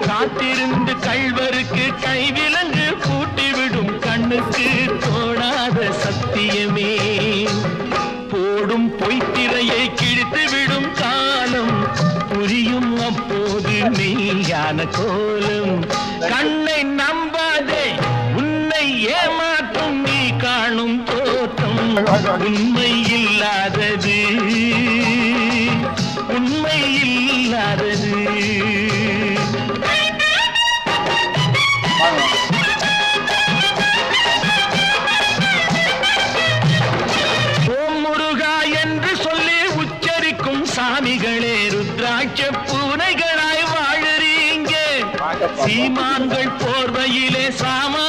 காத்திருந்து கள்வருக்கு கைவிலங்கு பூட்டிவிடும் கண்ணுக்கு தோணாத சத்தியமே போடும் பொய்த்திரையை கிழித்துவிடும் காலம் புரியும் அப்போது மெய்யான கோலம் கண்ணை நம்பாதே உன்னை ஏமாற்றும் நீ காணும் தோற்றம் உண்மை இல்லாதது உண்மை இல்லாதது ஓம் முருகா என்று சொல்லி உச்சரிக்கும் சாமிகளே ருத்ராட்ச பூனைகளாய் வாழறீங்க சீமான்கள் போர்வையிலே சாமா